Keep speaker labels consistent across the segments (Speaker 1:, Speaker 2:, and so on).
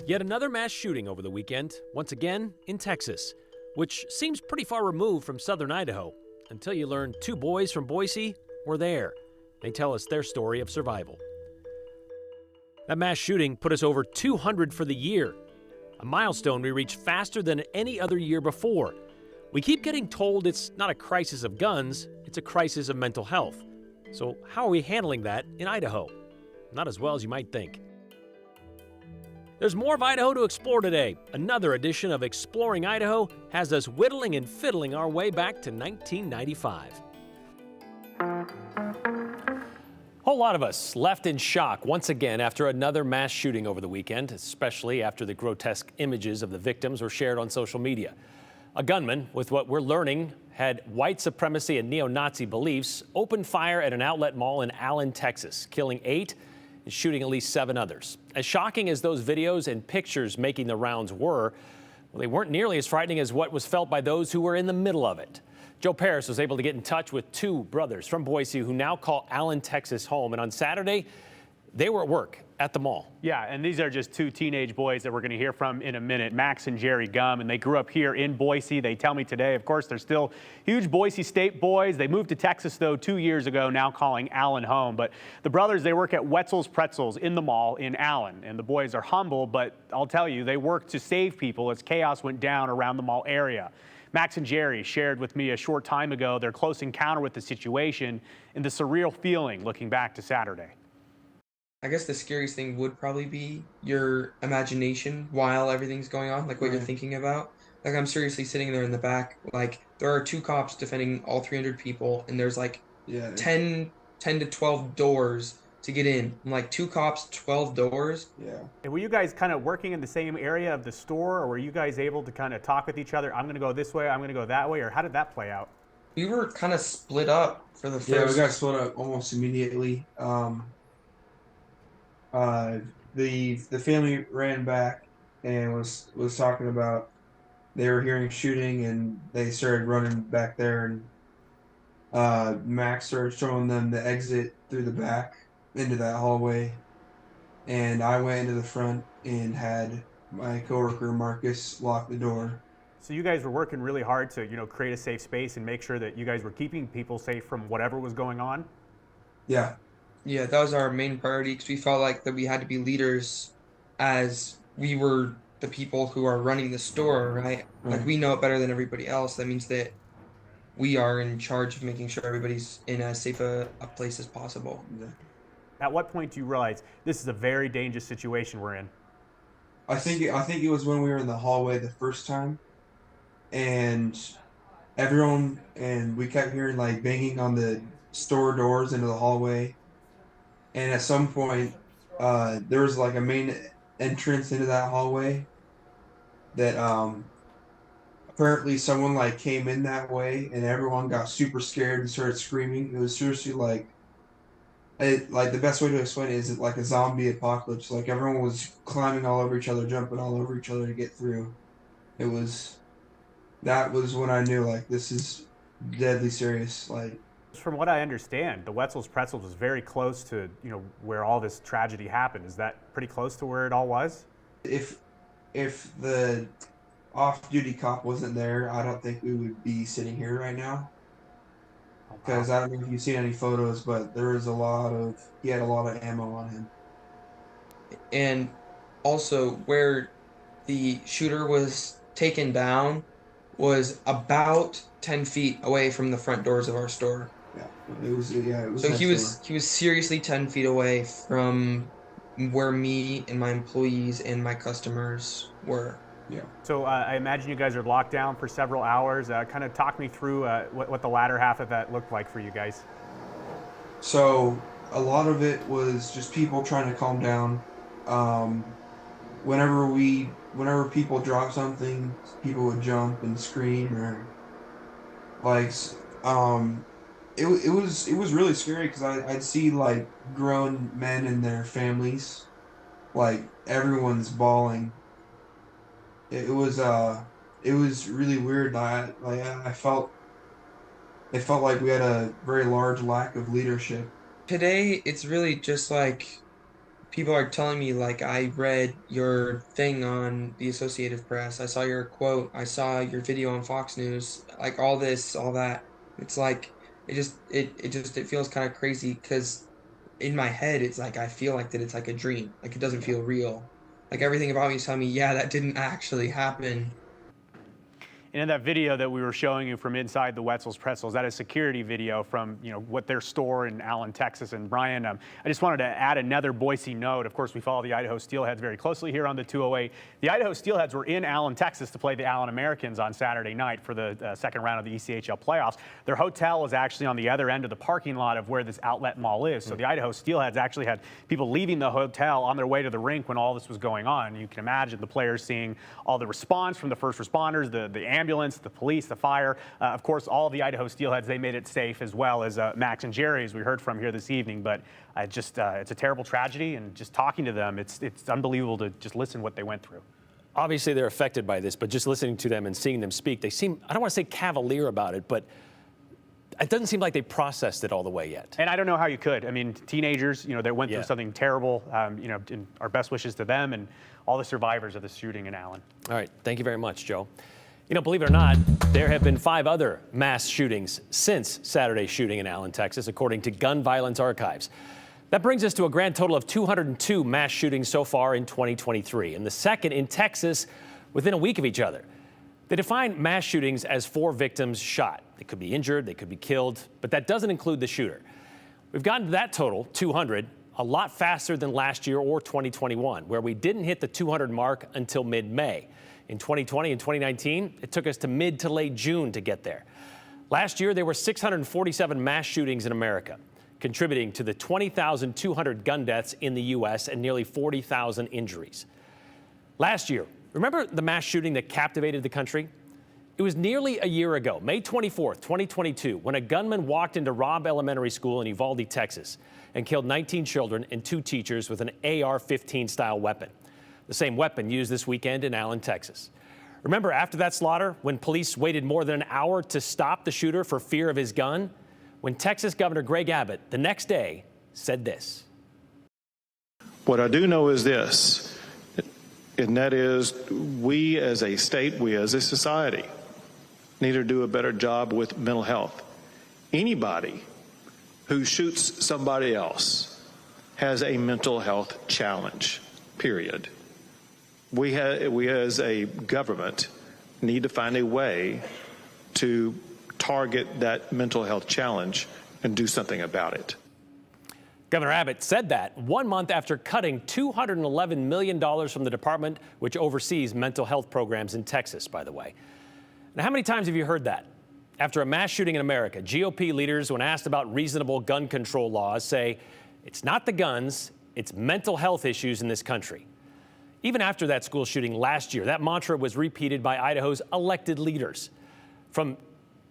Speaker 1: Yet another mass shooting over the weekend, once again in Texas, which seems pretty far removed from southern Idaho, until you learn two boys from Boise were there. They tell us their story of survival. That mass shooting put us over 200 for the year, a milestone we reached faster than any other year before. We keep getting told it's not a crisis of guns, it's a crisis of mental health. So how are we handling that in Idaho? Not as well as you might think. There's more of Idaho to explore today. Another edition of Exploring Idaho has us whittling and fiddling our way back to 1995. Whole lot of us left in shock once again after another mass shooting over the weekend, especially after the grotesque images of the victims were shared on social media. A gunman, with what we're learning had white supremacy and neo-Nazi beliefs, opened fire at an outlet mall in Allen, Texas, killing 8 and shooting at least 7 others. As shocking as those videos and pictures making the rounds were, well, they weren't nearly as frightening as what was felt by those who were in the middle of it. Joe Paris was able to get in touch with 2 brothers from Boise who now call Allen, Texas home. And on Saturday, they were at work at the mall.
Speaker 2: Yeah, and these are just 2 teenage boys that we're going to hear from in a minute, Max and Jerry Gum, and they grew up here in Boise. They tell me today, of course, they're still huge Boise State boys. They moved to Texas, though, 2 years ago, now calling Allen home. But the brothers, they work at Wetzel's Pretzels in the mall in Allen, and the boys are humble, but I'll tell you, they work to save people as chaos went down around the mall area. Max and Jerry shared with me a short time ago their close encounter with the situation and the surreal feeling looking back to Saturday.
Speaker 3: I guess the scariest thing would probably be your imagination while everything's going on, like what you're thinking about. Like, I'm seriously sitting there in the back, like, there are 2 cops defending all 300 people, and there's like 10 to 12 doors to get in. I'm like, 2 cops, 12 doors.
Speaker 2: Yeah. And were you guys kind of working in the same area of the store, or were you guys able to kind of talk with each other? I'm going to go this way, I'm going to go that way, or how did that play out?
Speaker 3: We were kind of split up for the first.
Speaker 4: Yeah, we got split up almost immediately. The family ran back and was talking about they were hearing shooting, and they started running back there, and Max started showing them the exit through the back into that hallway, and I went into the front and had my coworker Marcus lock the door.
Speaker 2: So you guys were working really hard to, create a safe space and make sure that you guys were keeping people safe from whatever was going on?
Speaker 4: Yeah.
Speaker 3: Yeah, that was our main priority, because we felt like that we had to be leaders, as we were the people who are running the store, right? Like, we know it better than everybody else. That means that we are in charge of making sure everybody's in as safe a place as possible.
Speaker 2: At what point do you realize this is a very dangerous situation we're in?
Speaker 4: I think it was when we were in the hallway the first time, and we kept hearing like banging on the store doors into the hallway. And at some point, there was like a main entrance into that hallway that apparently someone like came in that way, and everyone got super scared and started screaming. It was seriously like the best way to explain it is like a zombie apocalypse. Like, everyone was climbing all over each other, jumping all over each other to get through. That was when I knew, like, this is deadly serious. Like,
Speaker 2: from what I understand, the Wetzel's Pretzels was very close to, where all this tragedy happened. Is that pretty close to where it all was?
Speaker 4: If the off-duty cop wasn't there, I don't think we would be sitting here right now. Because I don't know if you've seen any photos, but he had a lot of ammo on him.
Speaker 3: And also, where the shooter was taken down was about 10 feet away from the front doors of our store.
Speaker 4: It was.
Speaker 3: So he was seriously 10 feet away from where me and my employees and my customers were.
Speaker 4: Yeah.
Speaker 2: So I imagine you guys are locked down for several hours. Kind of talk me through what the latter half of that looked like for you guys.
Speaker 4: So a lot of it was just people trying to calm down. Whenever people drop something, people would jump and scream, or like it was really scary, because I'd see like grown men and their families, like everyone's bawling. It was really weird. It felt like we had a very large lack of leadership.
Speaker 3: Today, it's really just like people are telling me like I read your thing on the Associated Press, I saw your quote, I saw your video on Fox News, like all this, all that. It's like it feels kind of crazy because in my head it's like I feel like that it's like a dream, like it doesn't feel real. Like everything about me is telling me, yeah, that didn't actually happen.
Speaker 2: And in that video that we were showing you from inside the Wetzel's Pretzels, that is security video from, what their store in Allen, Texas. And Brian, I just wanted to add another Boise note. Of course, we follow the Idaho Steelheads very closely here on the 208. The Idaho Steelheads were in Allen, Texas to play the Allen Americans on Saturday night for the second round of the ECHL playoffs. Their hotel is actually on the other end of the parking lot of where this outlet mall is. So the Idaho Steelheads actually had people leaving the hotel on their way to the rink when all this was going on. You can imagine the players seeing all the response from the first responders, the ambulance, the police, the fire. Of course, all of the Idaho Steelheads, they made it safe, as well as Max and Jerry, as we heard from here this evening. But it's a terrible tragedy, and just talking to them, it's unbelievable to just listen what they went through.
Speaker 1: Obviously, they're affected by this, but just listening to them and seeing them speak, they seem, I don't want to say cavalier about it, but it doesn't seem like they processed it all the way yet.
Speaker 2: And I don't know how you could. I mean, teenagers, they went through something terrible. And our best wishes to them and all the survivors of the shooting in Allen.
Speaker 1: All right. Thank you very much, Joe. Believe it or not, there have been 5 other mass shootings since Saturday's shooting in Allen, Texas, according to Gun Violence Archives. That brings us to a grand total of 202 mass shootings so far in 2023, and the second in Texas within a week of each other. They define mass shootings as 4 victims shot. They could be injured, they could be killed, but that doesn't include the shooter. We've gotten to that total, 200, a lot faster than last year or 2021, where we didn't hit the 200 mark until mid-May. In 2020 and 2019, it took us to mid to late June to get there. Last year, there were 647 mass shootings in America, contributing to the 20,200 gun deaths in the U.S. and nearly 40,000 injuries. Last year, remember the mass shooting that captivated the country? It was nearly a year ago, May 24th, 2022, when a gunman walked into Robb Elementary School in Uvalde, Texas, and killed 19 children and 2 teachers with an AR-15 style weapon. The same weapon used this weekend in Allen, Texas. Remember, after that slaughter, when police waited more than an hour to stop the shooter for fear of his gun? When Texas Governor Greg Abbott, the next day, said this.
Speaker 5: What I do know is this, and that is we as a state, we as a society, need to do a better job with mental health. Anybody who shoots somebody else has a mental health challenge, period. We as a government need to find a way to target that mental health challenge and do something about it.
Speaker 1: Governor Abbott said that 1 month after cutting $211 million from the department, which oversees mental health programs in Texas, by the way. Now, how many times have you heard that? After a mass shooting in America, GOP leaders, when asked about reasonable gun control laws, say it's not the guns, it's mental health issues in this country. Even after that school shooting last year, that mantra was repeated by Idaho's elected leaders. From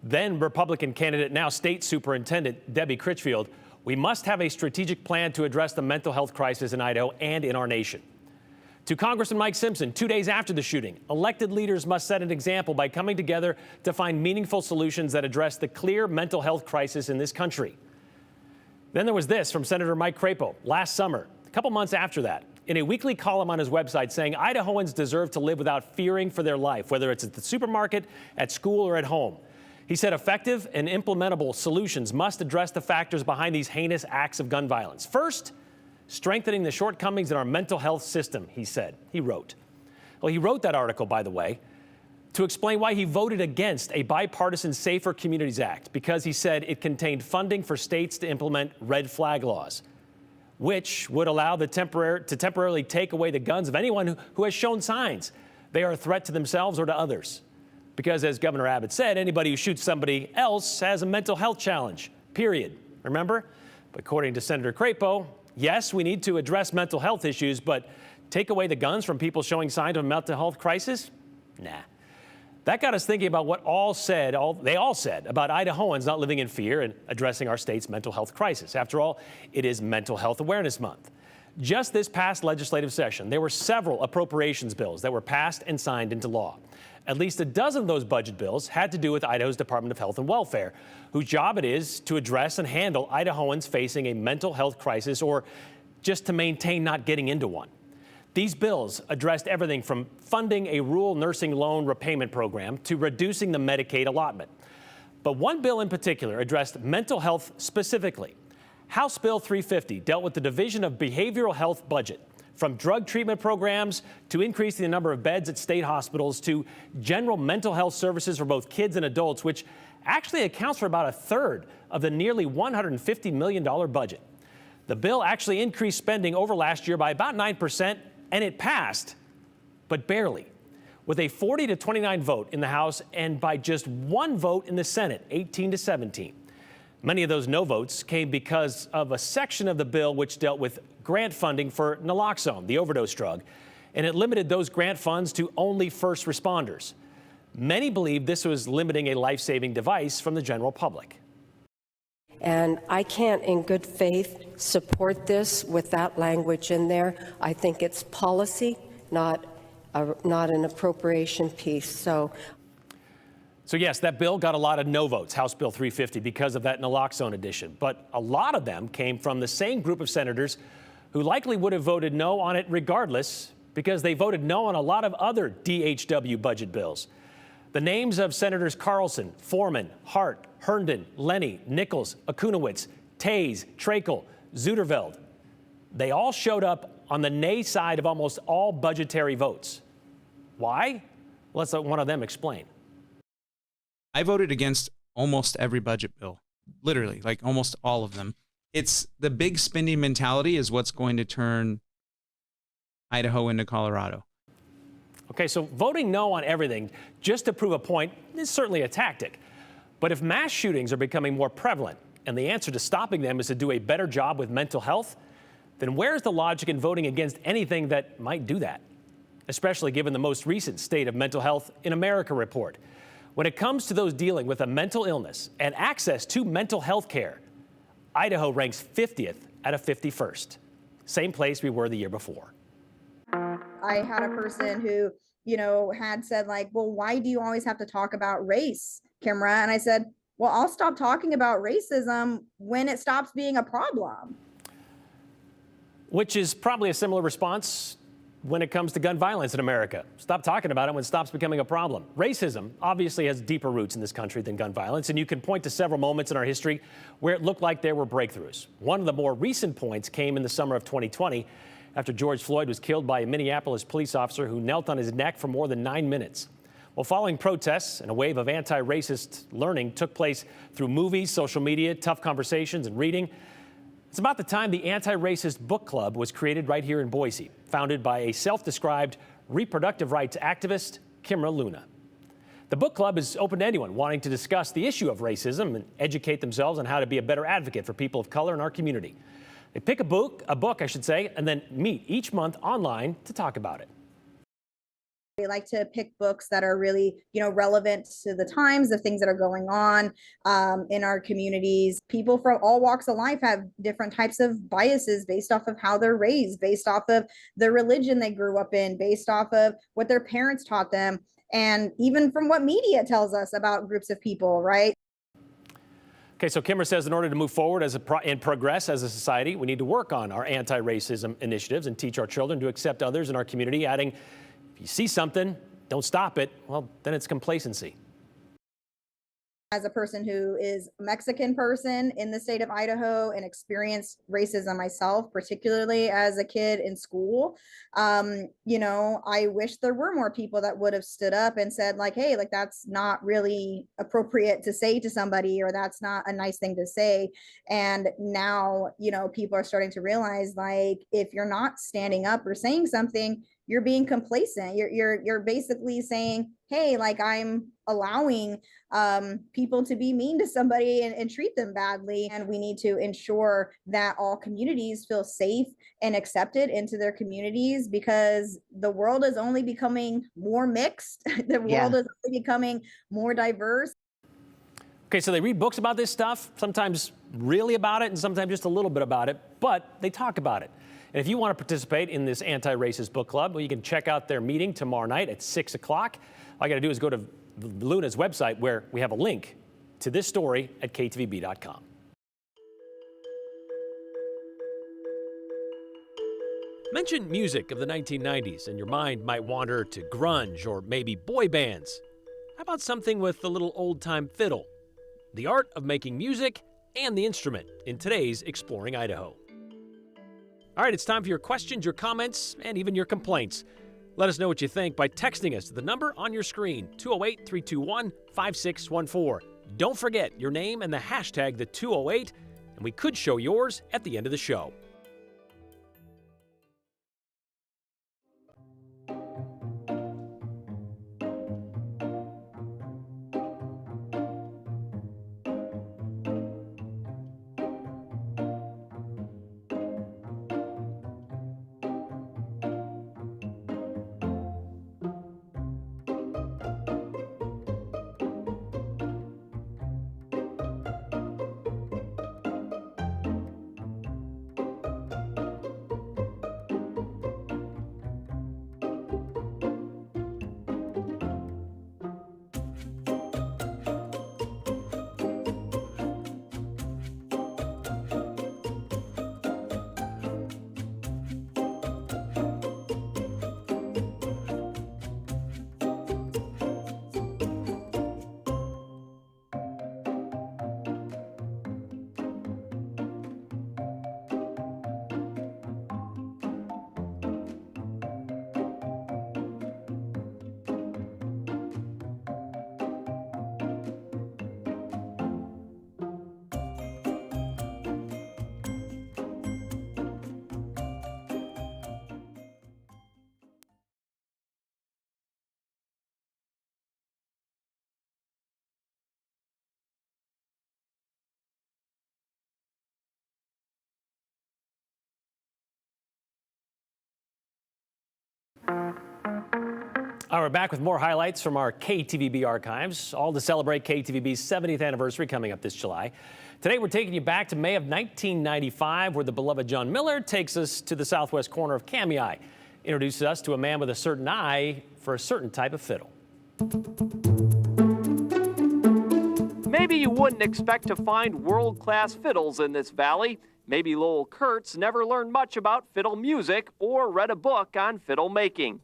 Speaker 1: then Republican candidate, now state superintendent Debbie Critchfield, we must have a strategic plan to address the mental health crisis in Idaho and in our nation. To Congressman Mike Simpson, 2 days after the shooting, elected leaders must set an example by coming together to find meaningful solutions that address the clear mental health crisis in this country. Then there was this from Senator Mike Crapo last summer, a couple months after that, in a weekly column on his website saying Idahoans deserve to live without fearing for their life, whether it's at the supermarket, at school, or at home. He said effective and implementable solutions must address the factors behind these heinous acts of gun violence. First, strengthening the shortcomings in our mental health system, he said. He wrote. Well, he wrote that article, by the way, to explain why he voted against a bipartisan Safer Communities Act, because he said it contained funding for states to implement red flag laws, which would allow to temporarily take away the guns of anyone who has shown signs they are a threat to themselves or to others. Because, as Governor Abbott said, anybody who shoots somebody else has a mental health challenge, period. Remember? But according to Senator Crapo, yes, we need to address mental health issues, but take away the guns from people showing signs of a mental health crisis? Nah. That got us thinking about what they all said about Idahoans not living in fear and addressing our state's mental health crisis. After all, it is Mental Health Awareness Month. Just this past legislative session, there were several appropriations bills that were passed and signed into law. At least a dozen of those budget bills had to do with Idaho's Department of Health and Welfare, whose job it is to address and handle Idahoans facing a mental health crisis or just to maintain not getting into one. These bills addressed everything from funding a rural nursing loan repayment program to reducing the Medicaid allotment. But one bill in particular addressed mental health specifically. House Bill 350 dealt with the division of behavioral health budget, from drug treatment programs to increasing the number of beds at state hospitals to general mental health services for both kids and adults, which actually accounts for about a third of the nearly $150 million budget. The bill actually increased spending over last year by about 9%, and it passed, but barely, with a 40 to 29 vote in the House and by just one vote in the Senate, 18 to 17. Many of those no votes came because of a section of the bill which dealt with grant funding for naloxone, the overdose drug, and it limited those grant funds to only first responders. Many believe this was limiting a life-saving device from the general public.
Speaker 6: And I can't, in good faith, support this with that language in there. I think it's policy, not an appropriation piece. So
Speaker 1: yes, that bill got a lot of no votes, House Bill 350, because of that naloxone addition. But a lot of them came from the same group of senators who likely would have voted no on it regardless, because they voted no on a lot of other DHW budget bills. The names of Senators Carlson, Foreman, Hart, Herndon, Lenny, Nichols, Akunowitz, Tays, Trakel, Zuderveld, they all showed up on the nay side of almost all budgetary votes. Why? Let's let one of them explain.
Speaker 7: I voted against almost every budget bill, literally, like almost all of them. It's the big spending mentality is what's going to turn Idaho into Colorado.
Speaker 1: Okay, so voting no on everything just to prove a point is certainly a tactic. But if mass shootings are becoming more prevalent and the answer to stopping them is to do a better job with mental health, then where's the logic in voting against anything that might do that? Especially given the most recent State of Mental Health in America report. When it comes to those dealing with a mental illness and access to mental health care, Idaho ranks 50th out of 51st. Same place we were the year before.
Speaker 8: I had a person who, had said like, well, why do you always have to talk about race, Kimra? And I said, well, I'll stop talking about racism when it stops being a problem.
Speaker 1: Which is probably a similar response when it comes to gun violence in America. Stop talking about it when it stops becoming a problem. Racism obviously has deeper roots in this country than gun violence, and you can point to several moments in our history where it looked like there were breakthroughs. One of the more recent points came in the summer of 2020 after George Floyd was killed by a Minneapolis police officer who knelt on his neck for more than 9 minutes. Well, following protests and a wave of anti-racist learning took place through movies, social media, tough conversations, and reading. It's about the time the Anti-Racist Book Club was created right here in Boise, founded by a self-described reproductive rights activist, Kimra Luna. The book club is open to anyone wanting to discuss the issue of racism and educate themselves on how to be a better advocate for people of color in our community. They pick a book, and then meet each month online to talk about it.
Speaker 8: We like to pick books that are really, relevant to the times of things that are going on in our communities. People from all walks of life have different types of biases based off of how they're raised, based off of the religion they grew up in, based off of what their parents taught them, and even from what media tells us about groups of people, right?
Speaker 1: Okay, so Kimra says in order to move forward and progress as a society, we need to work on our anti-racism initiatives and teach our children to accept others in our community, adding, if you see something, don't stop it, well, then it's complacency.
Speaker 8: As a person who is a Mexican person in the state of Idaho and experienced racism myself, particularly as a kid in school, I wish there were more people that would have stood up and said like, hey, like that's not really appropriate to say to somebody, or that's not a nice thing to say. And now, people are starting to realize like, if you're not standing up or saying something, you're being complacent. You're basically saying, hey, like I'm allowing people to be mean to somebody and treat them badly. And we need to ensure that all communities feel safe and accepted into their communities, because the world is only becoming more mixed. The world is only becoming more diverse.
Speaker 1: Okay, so they read books about this stuff, sometimes really about it and sometimes just a little bit about it, but they talk about it. And if you want to participate in this anti-racist book club, well, you can check out their meeting tomorrow night at 6 o'clock. All you got to do is go to Luna's website, where we have a link to this story at ktvb.com. Mention music of the 1990s and your mind might wander to grunge or maybe boy bands. How about something with a little old-time fiddle? The art of making music and the instrument in today's Exploring Idaho. All right, it's time for your questions, your comments, and even your complaints. Let us know what you think by texting us to the number on your screen, 208-321-5614. Don't forget your name and the hashtag the 208, and we could show yours at the end of the show. All right, we're back with more highlights from our KTVB archives, all to celebrate KTVB's 70th anniversary coming up this July. Today, we're taking you back to May of 1995, where the beloved John Miller takes us to the southwest corner of Kamei, introduces us to a man with a certain eye for a certain type of fiddle.
Speaker 9: Maybe you wouldn't expect to find world-class fiddles in this valley. Maybe Lowell Kurtz never learned much about fiddle music or read a book on fiddle making.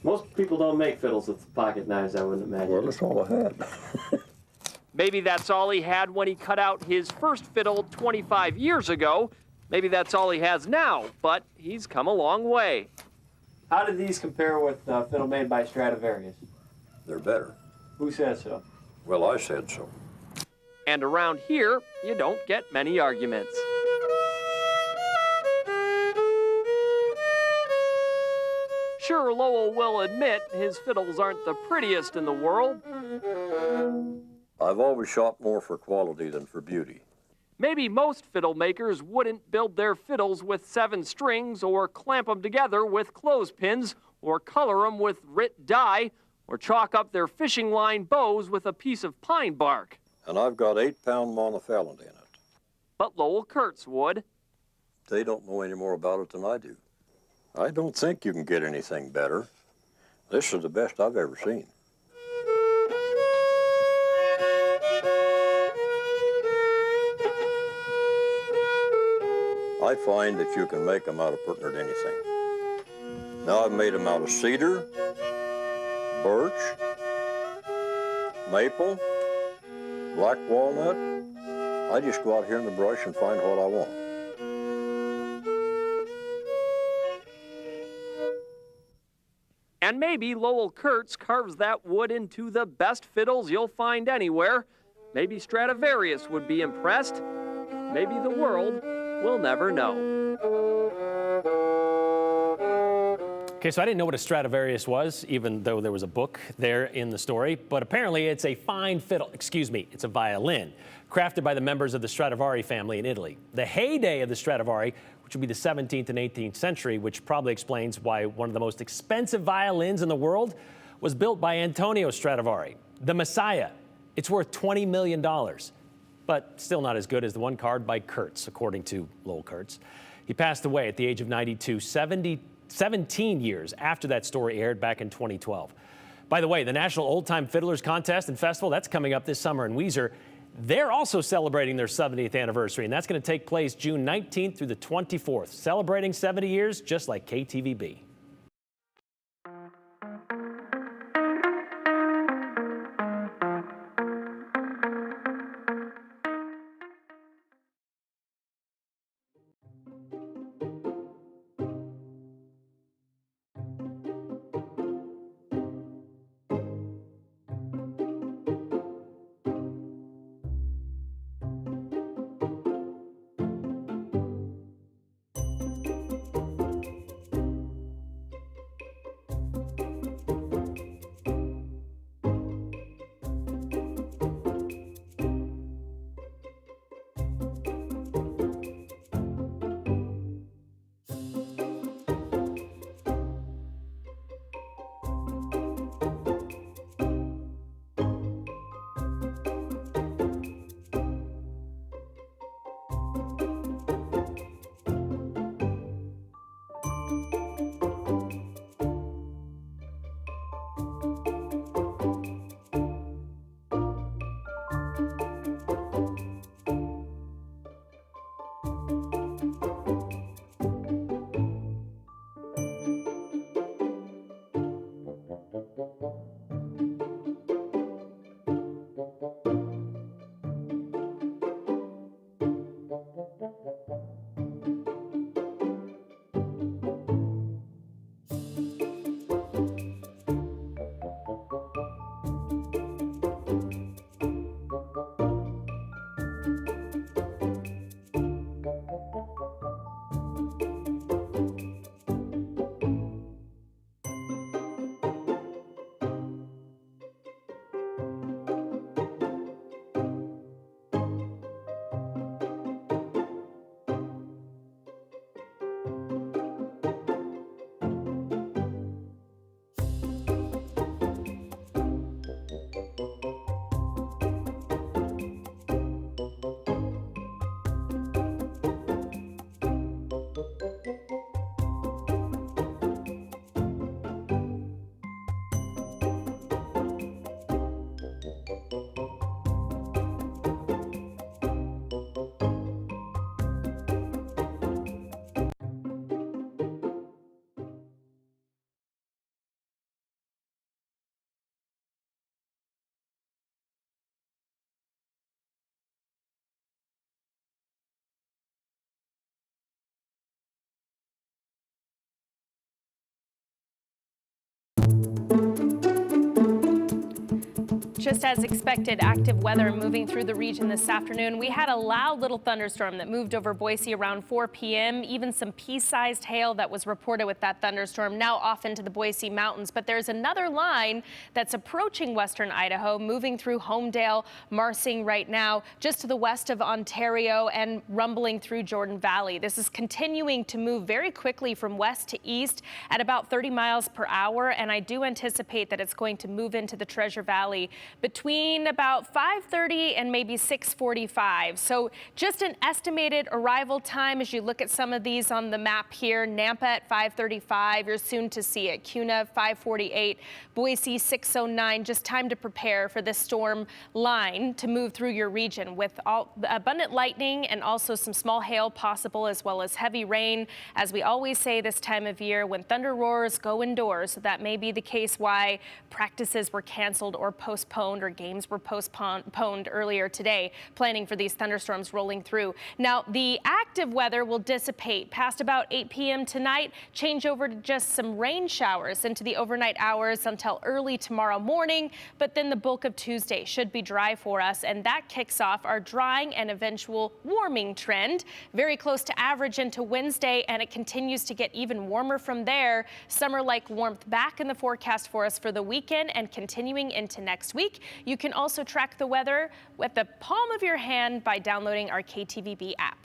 Speaker 10: Most people don't make fiddles with pocket knives, I wouldn't imagine.
Speaker 11: Well, that's all I had.
Speaker 9: Maybe that's all he had when he cut out his first fiddle 25 years ago. Maybe that's all he has now, but he's come a long way.
Speaker 10: How did these compare with fiddle made by Stradivarius?
Speaker 11: They're better.
Speaker 10: Who says so?
Speaker 11: Well, I said so.
Speaker 9: And around here, you don't get many arguments. Sure, Lowell will admit his fiddles aren't the prettiest in the world.
Speaker 11: I've always shot more for quality than for beauty.
Speaker 9: Maybe most fiddle makers wouldn't build their fiddles with 7 strings or clamp them together with clothespins or color them with Rit dye or chalk up their fishing line bows with a piece of pine bark.
Speaker 11: And I've got 8-pound monofilament in it.
Speaker 9: But Lowell Kurtz would.
Speaker 11: They don't know any more about it than I do. I don't think you can get anything better. This is the best I've ever seen. I find that you can make them out of pretty near anything. Now I've made them out of cedar, birch, maple, black walnut. I just go out here in the brush and find what I want.
Speaker 9: And maybe Lowell Kurtz carves that wood into the best fiddles you'll find anywhere. Maybe Stradivarius would be impressed. Maybe the world will never know.
Speaker 1: Okay, so I didn't know what a Stradivarius was, even though there was a book there in the story, but apparently it's a fine fiddle, it's a violin, crafted by the members of the Stradivari family in Italy. The heyday of the Stradivari, which would be the 17th and 18th century, which probably explains why one of the most expensive violins in the world was built by Antonio Stradivari, the Messiah. It's worth $20 million, but still not as good as the one carved by Kurtz, according to Lowell Kurtz. He passed away at the age of 92, 17 years after that story aired back in 2012. By the way, the National Old Time Fiddlers Contest and Festival, that's coming up this summer in Weiser. They're also celebrating their 70th anniversary, and that's going to take place June 19th through the 24th, celebrating 70 years just like KTVB.
Speaker 12: Just as expected, active weather moving through the region this afternoon. We had a loud little thunderstorm that moved over Boise around 4 p.m. Even some pea-sized hail that was reported with that thunderstorm now off into the Boise Mountains. But there's another line that's approaching western Idaho, moving through Homedale, Marsing right now, just to the west of Ontario and rumbling through Jordan Valley. This is continuing to move very quickly from west to east at about 30 miles per hour. And I do anticipate that it's going to move into the Treasure Valley between about 5:30 and maybe 6:45. So just an estimated arrival time as you look at some of these on the map here. Nampa at 5:35. You're soon to see it. Kuna 5:48. Boise 6:09. Just time to prepare for this storm line to move through your region with all abundant lightning and also some small hail possible, as well as heavy rain. As we always say this time of year, when thunder roars, go indoors. So that may be the case why practices were canceled or postponed, or games were postponed earlier today, planning for these thunderstorms rolling through. Now, the active weather will dissipate past about 8 p.m. tonight, change over to just some rain showers into the overnight hours until early tomorrow morning. But then the bulk of Tuesday should be dry for us, and that kicks off our drying and eventual warming trend. Very close to average into Wednesday, and it continues to get even warmer from there. Summer-like warmth back in the forecast for us for the weekend and continuing into next week. You can also track the weather with the palm of your hand by downloading our KTVB app.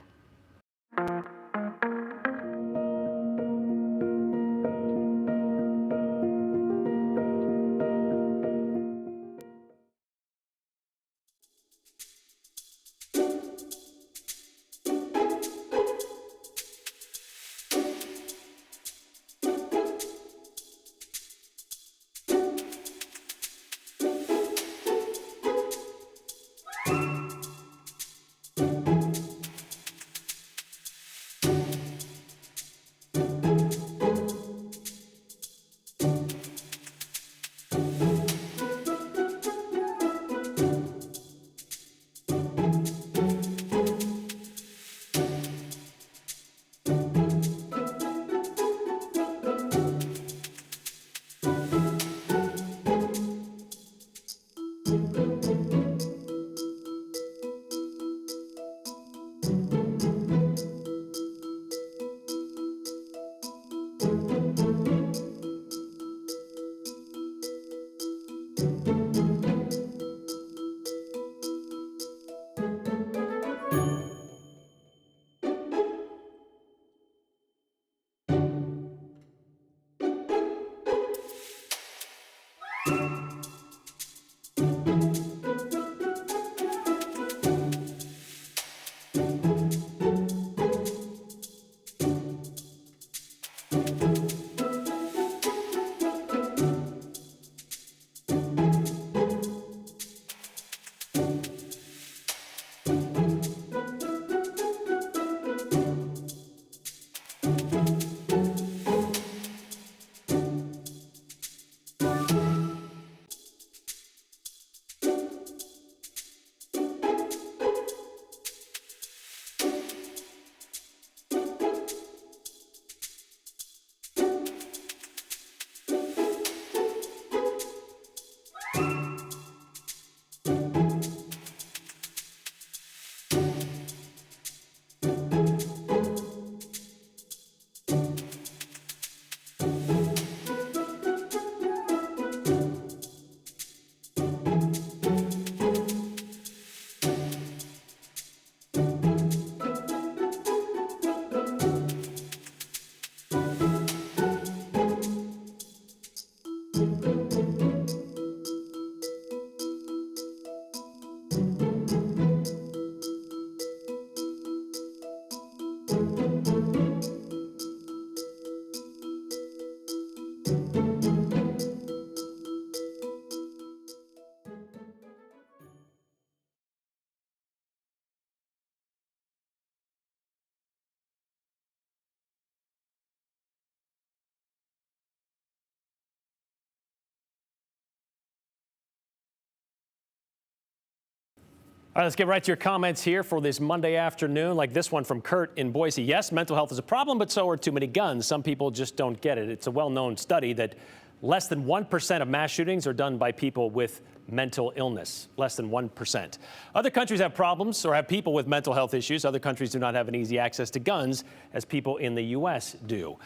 Speaker 1: All right, let's get right to your comments here for this Monday afternoon, like this one from Kurt in Boise. Yes, mental health is a problem, but so are too many guns. Some people just don't get it. It's a well-known study that less than 1% of mass shootings are done by people with mental illness. Less than 1%. Other countries have problems or have people with mental health issues. Other countries do not have an easy access to guns as people in the U.S. do.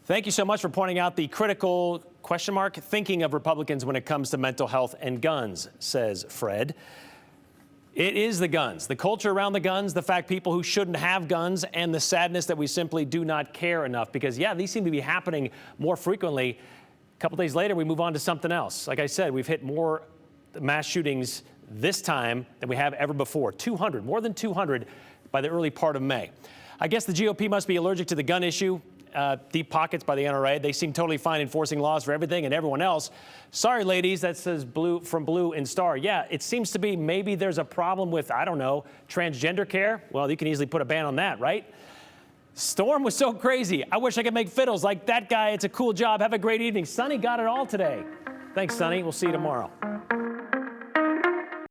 Speaker 1: Thank you so much for pointing out the critical thinking of Republicans when it comes to mental health and guns, says Fred. It is the guns, the culture around the guns, the fact people who shouldn't have guns, and the sadness that we simply do not care enough because, yeah, these seem to be happening more frequently. A couple days later, we move on to something else. Like I said, we've hit more mass shootings this time than we have ever before. 200, more than 200 by the early part of May. I guess the GOP must be allergic to the gun issue. Deep pockets by the NRA. They seem totally fine enforcing laws for everything and everyone else. Sorry, ladies, that says Blue from Blue and Star. Yeah, it seems to be maybe there's a problem with, I don't know, transgender care. Well, you can easily put a ban on that, right? Storm was so crazy. I wish I could make fiddles like that guy. It's a cool job. Have a great evening. Sonny got it all today. Thanks, Sonny. We'll see you tomorrow.